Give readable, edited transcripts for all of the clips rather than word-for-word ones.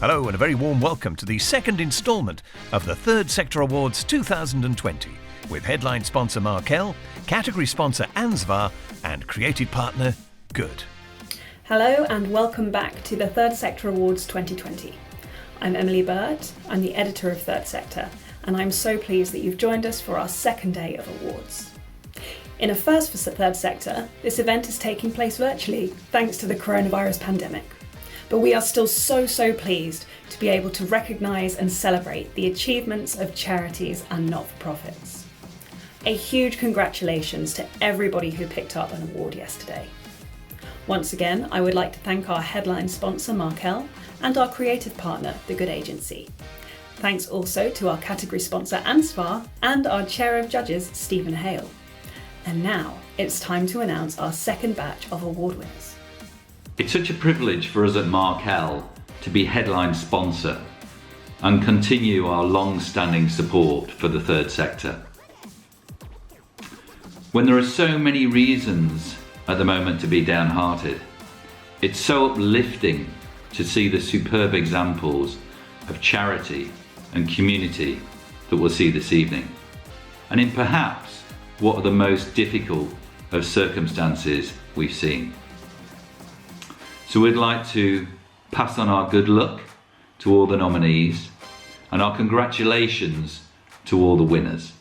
Hello and a very warm welcome to the second instalment of the Third Sector Awards 2020 with headline sponsor Markel, category sponsor Ansvar and creative partner Good. Hello and welcome back to the Third Sector Awards 2020. I'm Emily Bird, I'm the editor of Third Sector, and I'm so pleased that you've joined us for our second day of awards. In a first for Third Sector, this event is taking place virtually thanks to the coronavirus pandemic. But we are still so pleased to be able to recognise and celebrate the achievements of charities and not-for-profits. A huge congratulations to everybody who picked up an award yesterday. Once again, I would like to thank our headline sponsor Markel and our creative partner, The Good Agency. Thanks also to our category sponsor Ansvar and our chair of judges, Stephen Hale. And now it's time to announce our second batch of award winners. It's such a privilege for us at Markel to be headline sponsor and continue our long-standing support for the third sector. When there are so many reasons at the moment to be downhearted, it's so uplifting to see the superb examples of charity and community that we'll see this evening. And in perhaps what are the most difficult of circumstances we've seen. So we'd like to pass on our good luck to all the nominees and our congratulations to all the winners.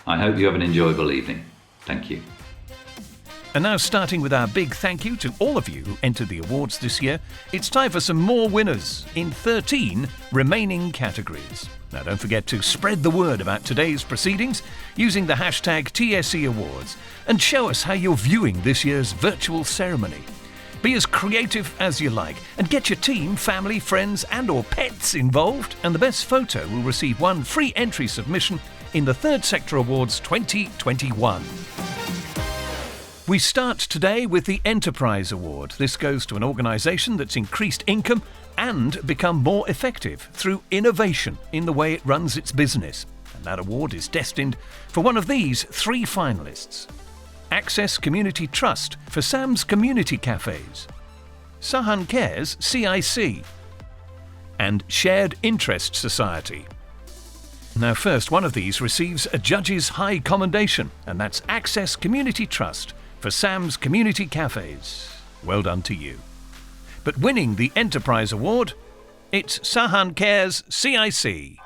I hope you have an enjoyable evening. Thank you. And now, starting with our big thank you to all of you who entered the awards this year, it's time for some more winners in 13 remaining categories. Now don't forget to spread the word about today's proceedings using the hashtag TSE Awards and show us how you're viewing this year's virtual ceremony. Be as creative as you like and get your team, family, friends and/or pets involved, and the best photo will receive one free entry submission in the Third Sector Awards 2021. We start today with the Enterprise Award. This goes to an organisation that's increased income and become more effective through innovation in the way it runs its business. And that award is destined for one of these three finalists. Access Community Trust for Sam's Community Cafes, Sahan Cares CIC, and Shared Interest Society. Now first, one of these receives a judge's high commendation, and that's Access Community Trust for Sam's Community Cafes. Well done to you. But winning the Enterprise Award, it's Sahan Cares CIC.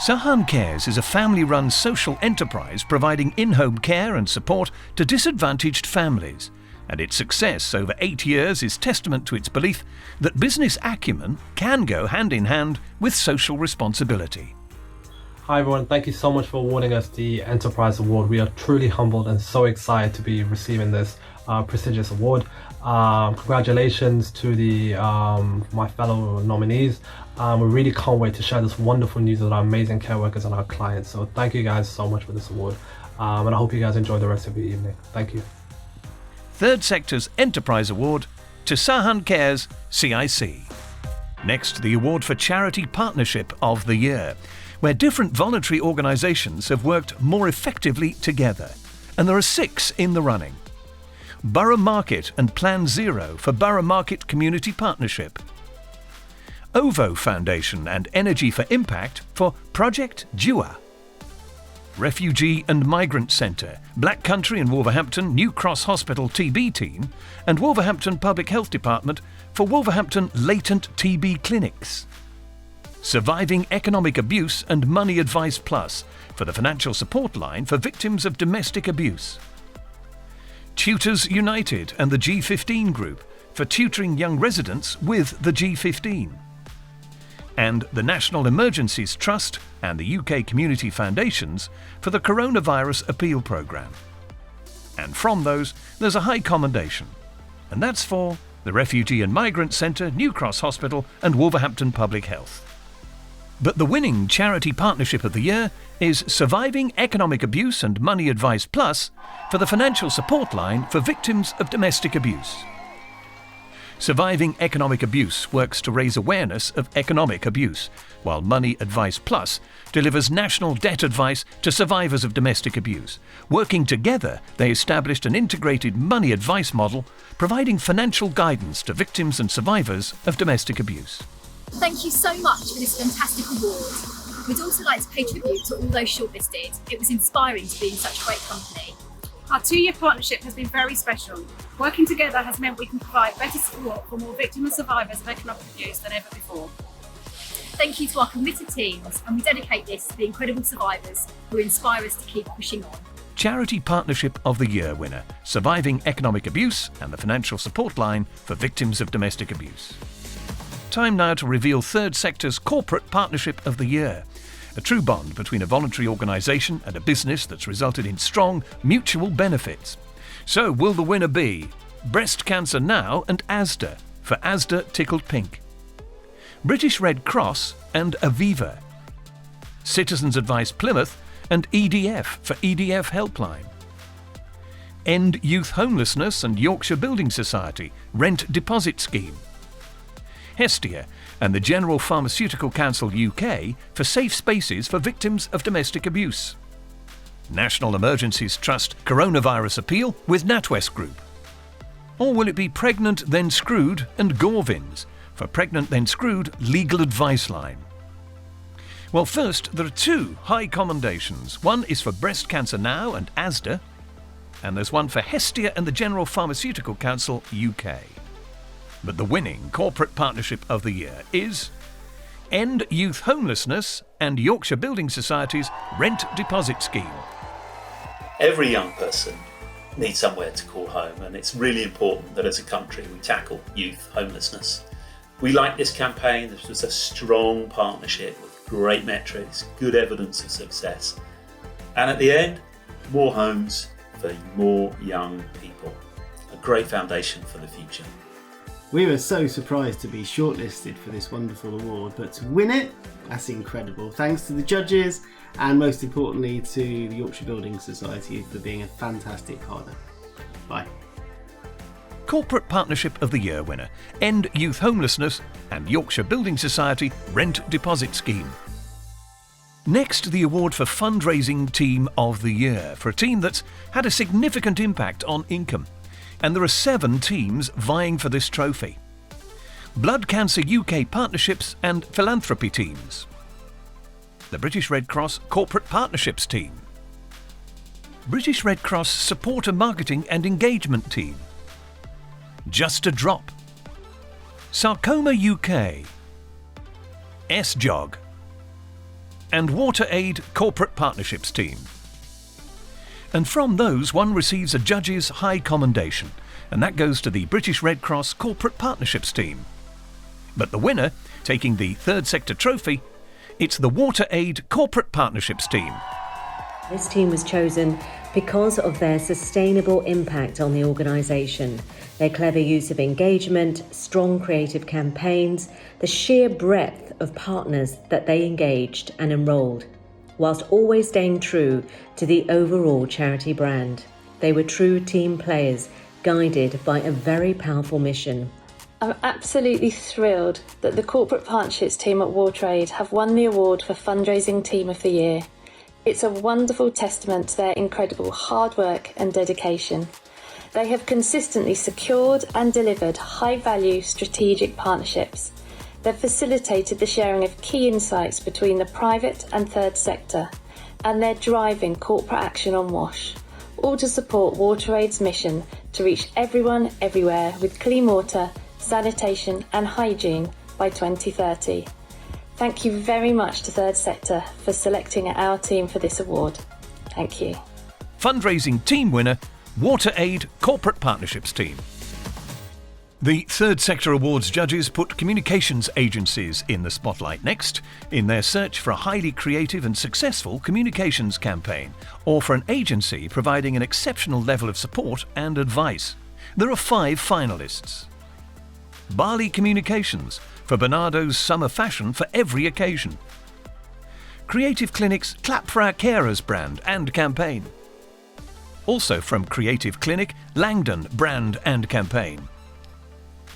Sahan Cares is a family-run social enterprise providing in-home care and support to disadvantaged families, and its success over 8 years is testament to its belief that business acumen can go hand in hand with social responsibility. Hi everyone, thank you so much for awarding us the Enterprise Award. We are truly humbled and so excited to be receiving this prestigious award. Congratulations to my fellow nominees. We really can't wait to share this wonderful news with our amazing care workers and our clients. So thank you guys so much for this award. And I hope you guys enjoy the rest of your evening. Thank you. Third Sector's Enterprise Award to Sahan Cares CIC. Next, the award for Charity Partnership of the Year, where different voluntary organisations have worked more effectively together. And there are 6 in the running. Borough Market and Plan Zero for Borough Market Community Partnership. OVO Foundation and Energy for Impact for Project Dua. Refugee and Migrant Centre, Black Country and Wolverhampton New Cross Hospital TB Team, and Wolverhampton Public Health Department for Wolverhampton Latent TB Clinics. Surviving Economic Abuse and Money Advice Plus for the Financial Support Line for Victims of Domestic Abuse. Tutors United and the G15 Group for tutoring young residents with the G15. And the National Emergencies Trust and the UK Community Foundations for the Coronavirus Appeal Programme. And from those, there's a high commendation. And that's for the Refugee and Migrant Centre, New Cross Hospital and Wolverhampton Public Health. But the winning Charity Partnership of the Year is Surviving Economic Abuse and Money Advice Plus for the Financial Support Line for Victims of Domestic Abuse. Surviving Economic Abuse works to raise awareness of economic abuse, while Money Advice Plus delivers national debt advice to survivors of domestic abuse. Working together, they established an integrated money advice model, providing financial guidance to victims and survivors of domestic abuse. Thank you so much for this fantastic award. We'd also like to pay tribute to all those shortlisted. It was inspiring to be in such great company. Our 2-year partnership has been very special. Working together has meant we can provide better support for more victims and survivors of economic abuse than ever before. Thank you to our committed teams, and we dedicate this to the incredible survivors who inspire us to keep pushing on. Charity Partnership of the Year winner, Surviving Economic Abuse and the Financial Support Line for Victims of Domestic Abuse. Time now to reveal Third Sector's Corporate Partnership of the Year, a true bond between a voluntary organisation and a business that's resulted in strong mutual benefits. So will the winner be Breast Cancer Now and Asda for Asda Tickled Pink, British Red Cross and Aviva, Citizens Advice Plymouth and EDF for EDF Helpline, End Youth Homelessness and Yorkshire Building Society Rent Deposit Scheme, Hestia and the General Pharmaceutical Council UK for Safe Spaces for Victims of Domestic Abuse, National Emergencies Trust Coronavirus Appeal with NatWest Group. Or will it be Pregnant Then Screwed and Gorvins for Pregnant Then Screwed Legal Advice Line? Well, first, there are 2 high commendations. One is for Breast Cancer Now and Asda, and there's one for Hestia and the General Pharmaceutical Council UK. But the winning Corporate Partnership of the Year is End Youth Homelessness and Yorkshire Building Society's Rent Deposit Scheme. Every young person needs somewhere to call home, and it's really important that as a country we tackle youth homelessness. We like this campaign. This was a strong partnership with great metrics, good evidence of success, and at the end, more homes for more young people. A great foundation for the future. We were so surprised to be shortlisted for this wonderful award, but to win it, that's incredible. Thanks to the judges and most importantly to the Yorkshire Building Society for being a fantastic partner. Bye. Corporate Partnership of the Year winner, End Youth Homelessness and Yorkshire Building Society Rent Deposit Scheme. Next, the award for Fundraising Team of the Year for a team that's had a significant impact on income. And there are 7 teams vying for this trophy. Blood Cancer UK Partnerships and Philanthropy Teams, the British Red Cross Corporate Partnerships Team, British Red Cross Supporter Marketing and Engagement Team, Just a Drop, Sarcoma UK, SJOG, and WaterAid Corporate Partnerships Team. And from those, one receives a judge's high commendation, and that goes to the British Red Cross Corporate Partnerships Team. But the winner, taking the Third Sector trophy, it's the WaterAid Corporate Partnerships Team. This team was chosen because of their sustainable impact on the organisation, their clever use of engagement, strong creative campaigns, the sheer breadth of partners that they engaged and enrolled, whilst always staying true to the overall charity brand. They were true team players, guided by a very powerful mission. I'm absolutely thrilled that the Corporate Partnerships team at WaterAid have won the award for Fundraising Team of the Year. It's a wonderful testament to their incredible hard work and dedication. They have consistently secured and delivered high-value strategic partnerships. They've facilitated the sharing of key insights between the private and third sector, and they're driving corporate action on WASH, all to support WaterAid's mission to reach everyone everywhere with clean water, sanitation and hygiene by 2030. Thank you very much to Third Sector for selecting our team for this award. Thank you. Fundraising Team winner, WaterAid Corporate Partnerships Team. The Third Sector Awards judges put communications agencies in the spotlight next in their search for a highly creative and successful communications campaign, or for an agency providing an exceptional level of support and advice. There are 5 finalists. Barley Communications for Bernardo's summer fashion for every occasion. Creative Clinic's Clap for Our Carers brand and campaign. Also from Creative Clinic, Langdon brand and campaign.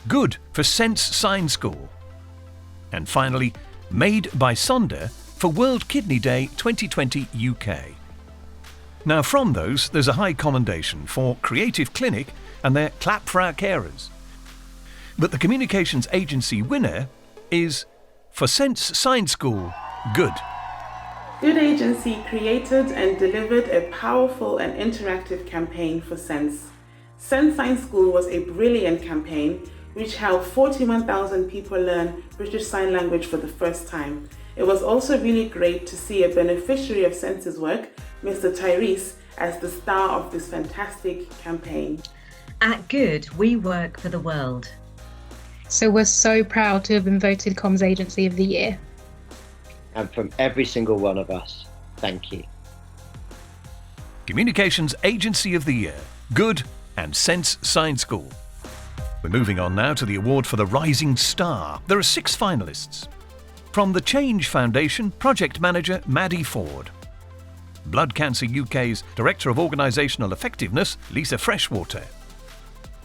Good for Sense Sign School. And finally, Made by Sonder for World Kidney Day 2020 UK. Now from those, there's a high commendation for Creative Clinic and their Clap for Our Carers. But the communications agency winner is for Sense Science School, Good. Good Agency created and delivered a powerful and interactive campaign for Sense. Sense Science School was a brilliant campaign which helped 41,000 people learn British Sign Language for the first time. It was also really great to see a beneficiary of Sense's work, Mr. Tyrese, as the star of this fantastic campaign. At Good, we work for the world. So we're so proud to have been voted Comms Agency of the Year. And from every single one of us, thank you. Communications Agency of the Year, Good and Sense Science School. We're moving on now to the award for the Rising Star. There are 6 finalists. From the Change Foundation, Project Manager Maddie Ford. Blood Cancer UK's Director of Organisational Effectiveness, Lisa Freshwater.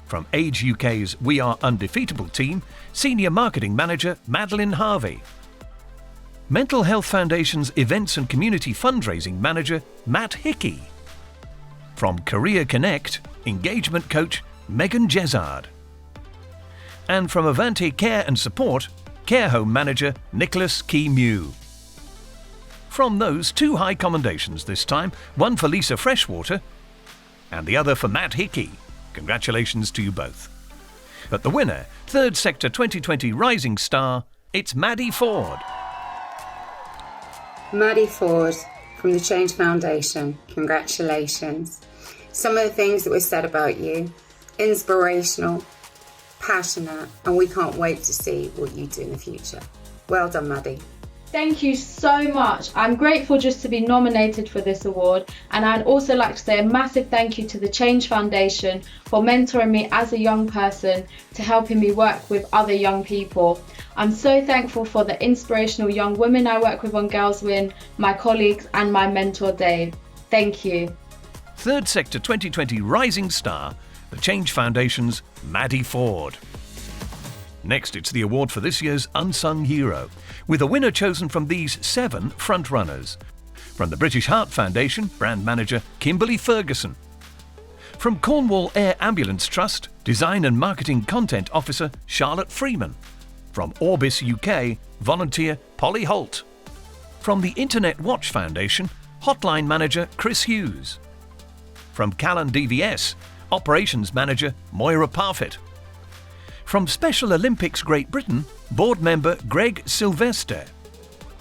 From Age UK's We Are Undefeatable team, Senior Marketing Manager Madeline Harvey. Mental Health Foundation's Events and Community Fundraising Manager Matt Hickey. From Career Connect, Engagement Coach Megan Jezard. And from Avante Care and Support, Care Home Manager Nicholas Key Mew. From those 2 high commendations this time, one for Lisa Freshwater and the other for Matt Hickey. Congratulations to you both. But the winner, Third Sector 2020 Rising Star, it's Maddie Ford. Maddie Ford from the Change Foundation, congratulations. Some of the things that were said about you, inspirational, passionate, and we can't wait to see what you do in the future. Well done, Maddie. Thank you so much. I'm grateful just to be nominated for this award, and I'd also like to say a massive thank you to the Change Foundation for mentoring me as a young person to helping me work with other young people. I'm so thankful for the inspirational young women I work with on Girls Win, my colleagues and my mentor Dave. Thank you. Third Sector 2020 Rising Star, the Change Foundation's Maddie Ford. Next, it's the award for this year's Unsung Hero, with a winner chosen from these 7 frontrunners. From the British Heart Foundation, brand manager Kimberly Ferguson. From Cornwall Air Ambulance Trust, design and marketing content officer Charlotte Freeman. From Orbis UK, volunteer Polly Holt. From the Internet Watch Foundation, hotline manager Chris Hughes. From Callan DVS, operations manager Moira Parfitt. From Special Olympics Great Britain, board member Greg Sylvester.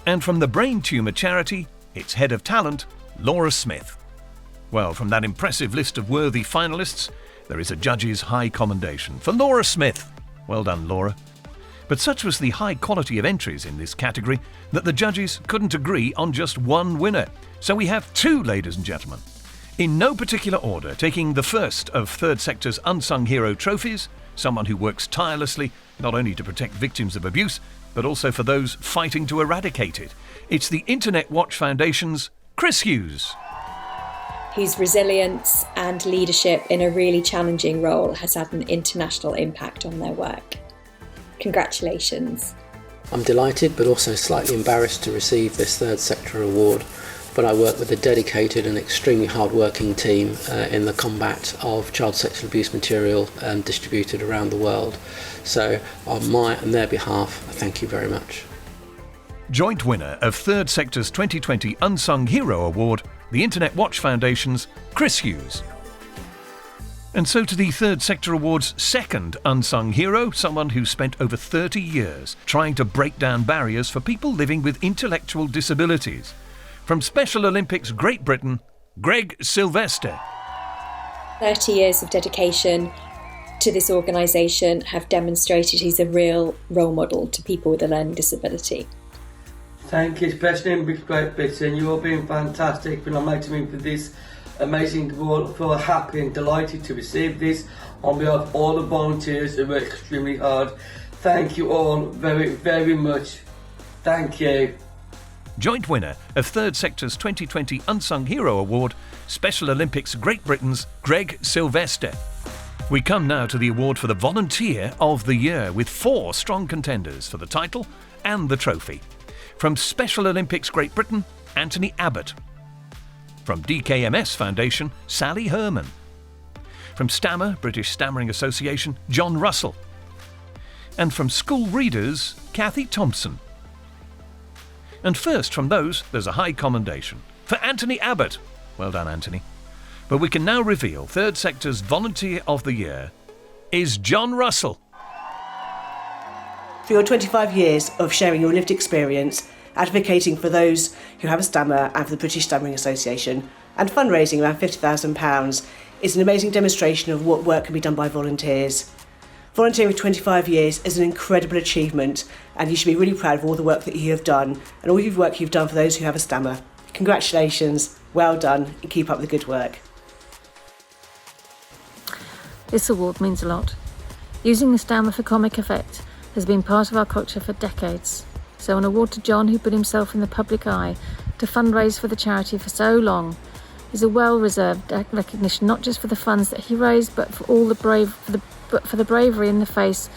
And from the Brain Tumour Charity, its head of talent, Laura Smith. Well, from that impressive list of worthy finalists, there is a judge's high commendation for Laura Smith. Well done, Laura. But such was the high quality of entries in this category that the judges couldn't agree on just one winner. So we have 2, ladies and gentlemen. In no particular order, taking the first of Third Sector's Unsung Hero trophies, someone who works tirelessly not only to protect victims of abuse, but also for those fighting to eradicate it. It's the Internet Watch Foundation's Chris Hughes. Whose resilience and leadership in a really challenging role has had an international impact on their work. Congratulations. I'm delighted but also slightly embarrassed to receive this Third Sector award, but I work with a dedicated and extremely hard-working team in the combat of child sexual abuse material distributed around the world. So on my and their behalf, I thank you very much. Joint winner of Third Sector's 2020 Unsung Hero Award, the Internet Watch Foundation's Chris Hughes. And so to the Third Sector Award's second unsung hero, someone who spent over 30 years trying to break down barriers for people living with intellectual disabilities. From Special Olympics Great Britain, Greg Sylvester. 30 years of dedication to this organisation have demonstrated he's a real role model to people with a learning disability. Thank you, Special Olympics Great Britain. You all been fantastic for nominating me for this amazing award. I feel happy and delighted to receive this on behalf of all the volunteers who work extremely hard. Thank you all very, very much. Thank you. Joint winner of Third Sector's 2020 Unsung Hero Award, Special Olympics Great Britain's Greg Sylvester. We come now to the award for the Volunteer of the Year, with 4 strong contenders for the title and the trophy. From Special Olympics Great Britain, Anthony Abbott. From DKMS Foundation, Sally Herman. From Stammer, British Stammering Association, John Russell. And from School Readers, Kathy Thompson. And first from those, there's a high commendation for Anthony Abbott. Well done, Anthony. But we can now reveal Third Sector's Volunteer of the Year is John Russell. For your 25 years of sharing your lived experience, advocating for those who have a stammer and for the British Stammering Association, and fundraising around £50,000 is an amazing demonstration of what work can be done by volunteers. Volunteering for 25 years is an incredible achievement, and you should be really proud of all the work that you have done and all the work you've done for those who have a stammer. Congratulations, well done, and keep up the good work. This award means a lot. Using the stammer for comic effect has been part of our culture for decades. So an award to John, who put himself in the public eye to fundraise for the charity for so long, is a well-reserved recognition, not just for the funds that he raised, but for all the bravery in the face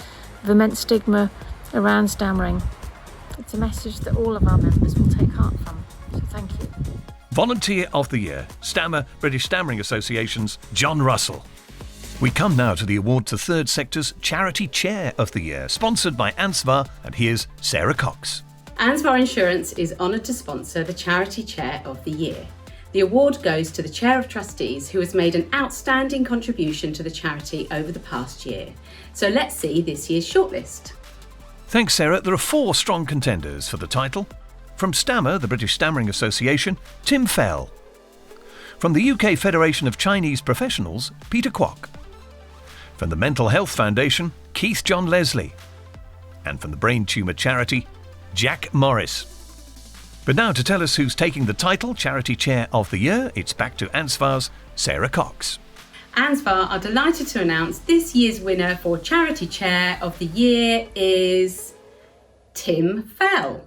of immense stigma around stammering. It's a message that all of our members will take heart from. So thank you. Volunteer of the Year, Stammer, British Stammering Association's John Russell. We come now to the award to Third Sector's Charity Chair of the Year, sponsored by Ansvar, and here's Sarah Cox. Ansvar Insurance is honoured to sponsor the Charity Chair of the Year. The award goes to the Chair of Trustees, who has made an outstanding contribution to the charity over the past year. So let's see this year's shortlist. Thanks, Sarah. There are 4 strong contenders for the title. From Stammer, the British Stammering Association, Tim Fell. From the UK Federation of Chinese Professionals, Peter Kwok. From the Mental Health Foundation, Keith John Leslie. And from the Brain Tumour Charity, Jack Morris. But now to tell us who's taking the title Charity Chair of the Year, it's back to Ansvar's Sarah Cox. Ansvar are delighted to announce this year's winner for Charity Chair of the Year is Tim Fell.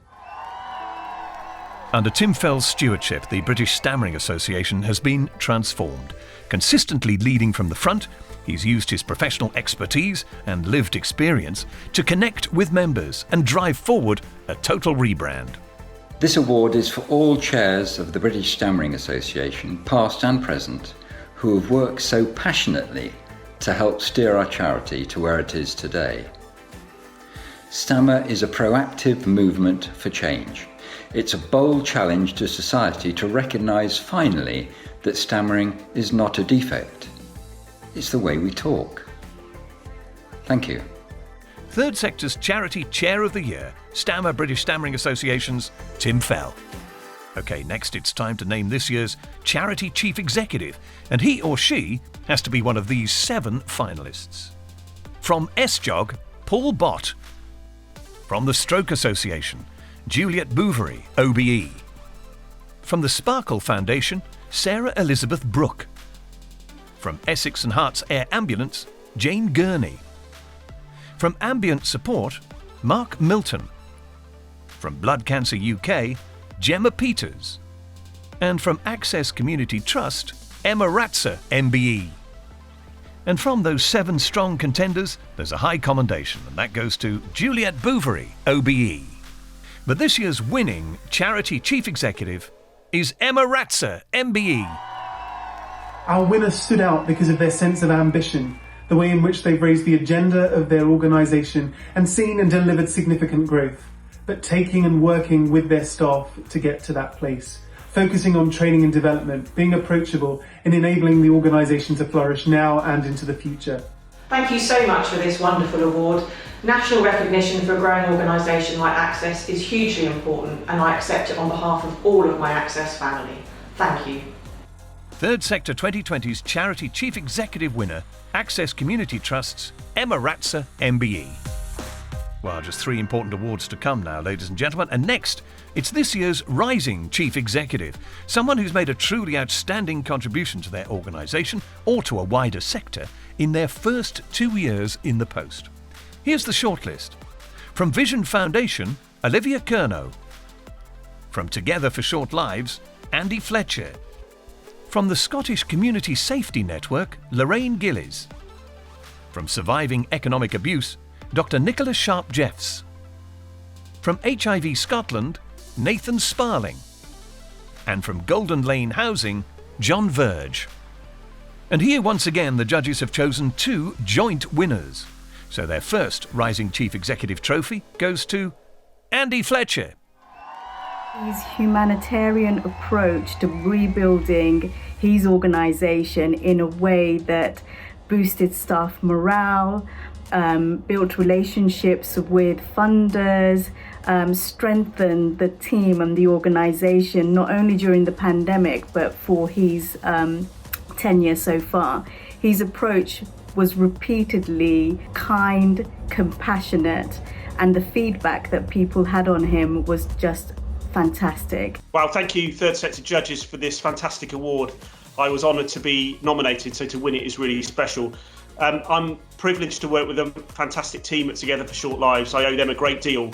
Under Tim Fell's stewardship, the British Stammering Association has been transformed. Consistently leading from the front, he's used his professional expertise and lived experience to connect with members and drive forward a total rebrand. This award is for all chairs of the British Stammering Association, past and present, who have worked so passionately to help steer our charity to where it is today. Stammer is a proactive movement for change. It's a bold challenge to society to recognise finally that stammering is not a defect. It's the way we talk. Thank you. Third Sector's Charity Chair of the Year, Stammer, British Stammering Association's Tim Fell. OK, next it's time to name this year's Charity Chief Executive, and he or she has to be one of these 7 finalists. From SJOG, Paul Bott. From the Stroke Association, Juliet Bouverie, OBE. From the Sparkle Foundation, Sarah Elizabeth Brooke. From Essex and Herts Air Ambulance, Jane Gurney. From Ambient Support, Mark Milton. From Blood Cancer UK, Gemma Peters. And from Access Community Trust, Emma Ratzer, MBE. And from those 7 strong contenders, there's a high commendation, and that goes to Juliet Bouverie, OBE. But this year's winning Charity Chief Executive is Emma Ratzer, MBE. Our winners stood out because of their sense of ambition, the way in which they've raised the agenda of their organisation and seen and delivered significant growth, but taking and working with their staff to get to that place, focusing on training and development, being approachable and enabling the organisation to flourish now and into the future. Thank you so much for this wonderful award. National recognition for a growing organisation like Access is hugely important, and I accept it on behalf of all of my Access family. Thank you. Third Sector 2020's Charity Chief Executive winner, Access Community Trust's Emma Ratzer, MBE. Well, just 3 important awards to come now, ladies and gentlemen. And next, it's this year's Rising Chief Executive, someone who's made a truly outstanding contribution to their organisation or to a wider sector in their first 2 years in the post. Here's the shortlist. From Vision Foundation, Olivia Curnow. From Together for Short Lives, Andy Fletcher. From the Scottish Community Safety Network, Lorraine Gillies. From Surviving Economic Abuse, Dr. Nicholas Sharp-Jeffs. From HIV Scotland, Nathan Sparling. And from Golden Lane Housing, John Verge. And here once again the judges have chosen 2 joint winners. So their first Rising Chief Executive trophy goes to Andy Fletcher. His humanitarian approach to rebuilding his organisation in a way that boosted staff morale, built relationships with funders, strengthened the team and the organisation, not only during the pandemic, but for his tenure so far. His approach was repeatedly kind, compassionate, and the feedback that people had on him was just fantastic. Well, thank you, third sector judges, for this fantastic award. I was honoured to be nominated, so to win it is really special. I'm privileged to work with a fantastic team at Together for Short Lives. I owe them a great deal,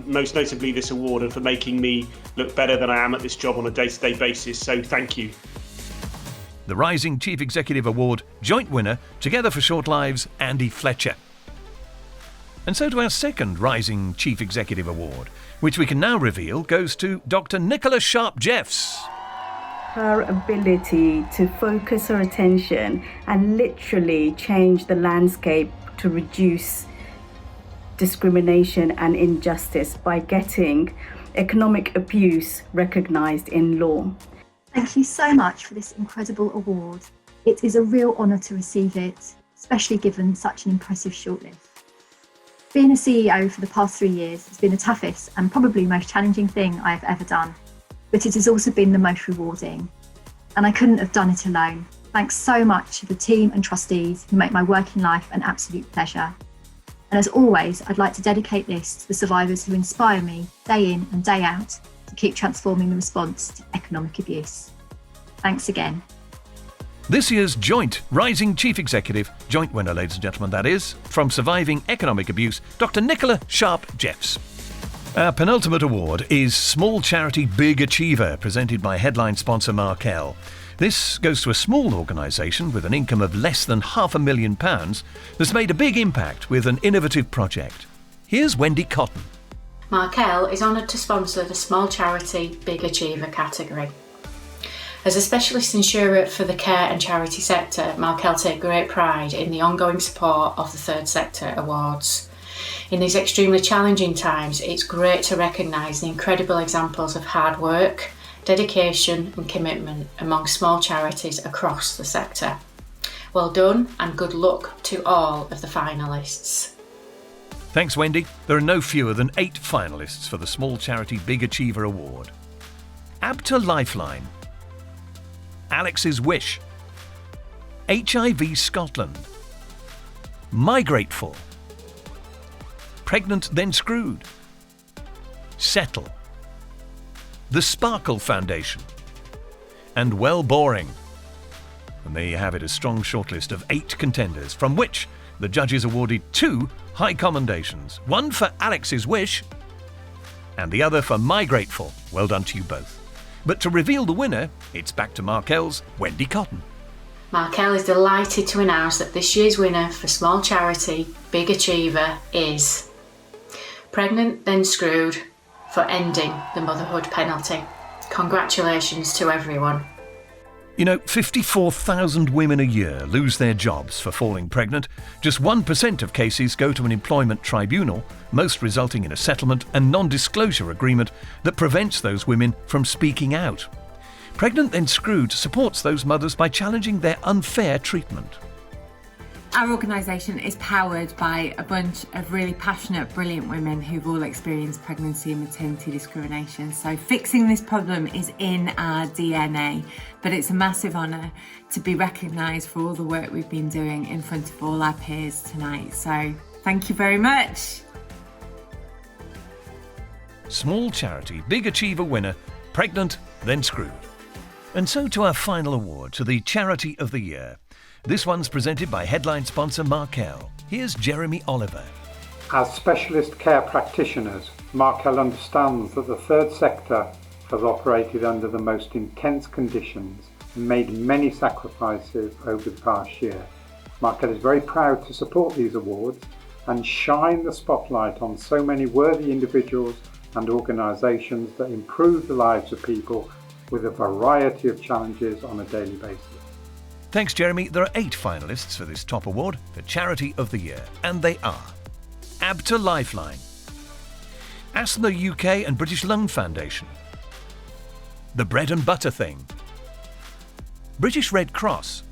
most notably this award, and for making me look better than I am at this job on a day-to-day basis, so thank you. The Rising Chief Executive Award joint winner, Together for Short Lives, Andy Fletcher. And so to our second Rising Chief Executive Award, which we can now reveal goes to Dr. Nicola Sharp-Jeffs. Her ability to focus her attention and literally change the landscape to reduce discrimination and injustice by getting economic abuse recognised in law. Thank you so much for this incredible award. It is a real honour to receive it, especially given such an impressive shortlist. Being a CEO for the past 3 years has been the toughest and probably most challenging thing I have ever done, but it has also been the most rewarding. And I couldn't have done it alone. Thanks so much to the team and trustees who make my working life an absolute pleasure. And as always, I'd like to dedicate this to the survivors who inspire me day in and day out to keep transforming the response to economic abuse. Thanks again. This year's joint Rising Chief Executive, joint winner, ladies and gentlemen, that is, from Surviving Economic Abuse, Dr. Nicola Sharp-Jeffs. Our penultimate award is Small Charity Big Achiever, presented by headline sponsor Markel. This goes to a small organisation with an income of less than £500,000 that's made a big impact with an innovative project. Here's Wendy Cotton. Markel is honoured to sponsor the Small Charity Big Achiever category. As a specialist insurer for the care and charity sector, Markel take great pride in the ongoing support of the Third Sector Awards. In these extremely challenging times, it's great to recognise the incredible examples of hard work, dedication and commitment among small charities across the sector. Well done and good luck to all of the finalists. Thanks, Wendy. There are no fewer than 8 finalists for the Small Charity Big Achiever Award. ABTA Lifeline, Alex's Wish, HIV Scotland, Migrateful, Pregnant Then Screwed, Settle, The Sparkle Foundation, and Well Boring. And there you have it, a strong shortlist of 8 contenders, from which the judges awarded 2 high commendations, one for Alex's Wish and the other for Migrateful. Well done to you both. But to reveal the winner, it's back to Markel's Wendy Cotton. Markel is delighted to announce that this year's winner for Small Charity Big Achiever is Pregnant Then Screwed, for ending the motherhood penalty. Congratulations to everyone. You know, 54,000 women a year lose their jobs for falling pregnant. Just 1% of cases go to an employment tribunal, most resulting in a settlement and non-disclosure agreement that prevents those women from speaking out. Pregnant Then Screwed supports those mothers by challenging their unfair treatment. Our organisation is powered by a bunch of really passionate, brilliant women who've all experienced pregnancy and maternity discrimination. So fixing this problem is in our DNA, but it's a massive honour to be recognised for all the work we've been doing in front of all our peers tonight. So thank you very much. Small Charity Big Achiever winner, Pregnant Then Screwed. And so to our final award, to the Charity of the Year. This one's presented by headline sponsor Markel. Here's Jeremy Oliver. As specialist care practitioners, Markel understands that the third sector has operated under the most intense conditions and made many sacrifices over the past year. Markel is very proud to support these awards and shine the spotlight on so many worthy individuals and organisations that improve the lives of people with a variety of challenges on a daily basis. Thanks, Jeremy. There are 8 finalists for this top award for Charity of the Year, and they are ABTA Lifeline, Asthma UK and British Lung Foundation, The Bread and Butter Thing, British Red Cross,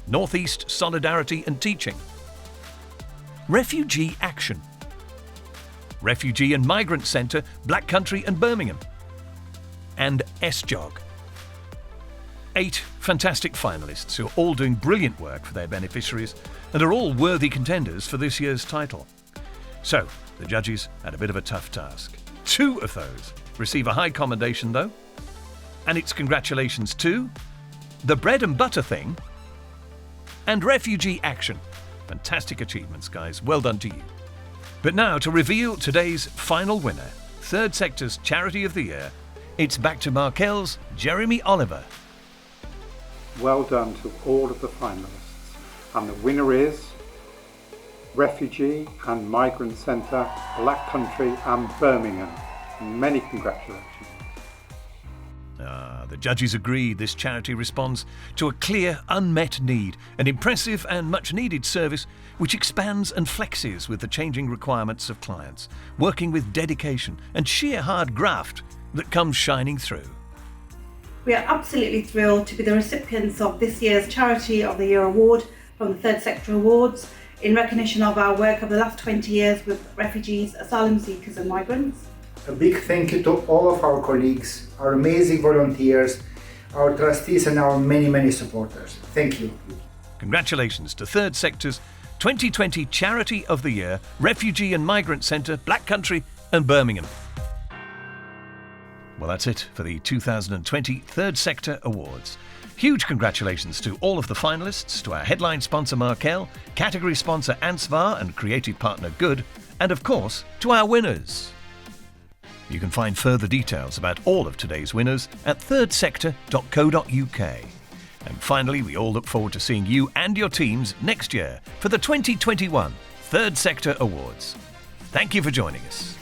North East Solidarity and Teaching, Refugee Action, Refugee and Migrant Centre, Black Country and Birmingham, and SJOG. 8 fantastic finalists who are all doing brilliant work for their beneficiaries and are all worthy contenders for this year's title. So, the judges had a bit of a tough task. 2 of those receive a high commendation though, and it's congratulations to The Bread and Butter Thing and Refugee Action. Fantastic achievements, guys. Well done to you. But now, to reveal today's final winner, Third Sector's Charity of the Year, it's back to Markel's Jeremy Oliver. Well done to all of the finalists. And the winner is Refugee and Migrant Centre, Black Country and Birmingham. Many congratulations. The judges agree this charity responds to a clear, unmet need, an impressive and much-needed service which expands and flexes with the changing requirements of clients, working with dedication and sheer hard graft that comes shining through. We are absolutely thrilled to be the recipients of this year's Charity of the Year award from the Third Sector Awards in recognition of our work over the last 20 years with refugees, asylum seekers and migrants. A big thank you to all of our colleagues, our amazing volunteers, our trustees and our many supporters. Thank you. Congratulations to Third Sector's 2020 Charity of the Year, Refugee and Migrant Centre, Black Country and Birmingham. Well, that's it for the 2020 Third Sector Awards. Huge congratulations to all of the finalists, to our headline sponsor Markel, category sponsor Ansvar and creative partner Good, and of course to our winners. You can find further details about all of today's winners at thirdsector.co.uk. And finally, we all look forward to seeing you and your teams next year for the 2021 Third Sector Awards. Thank you for joining us.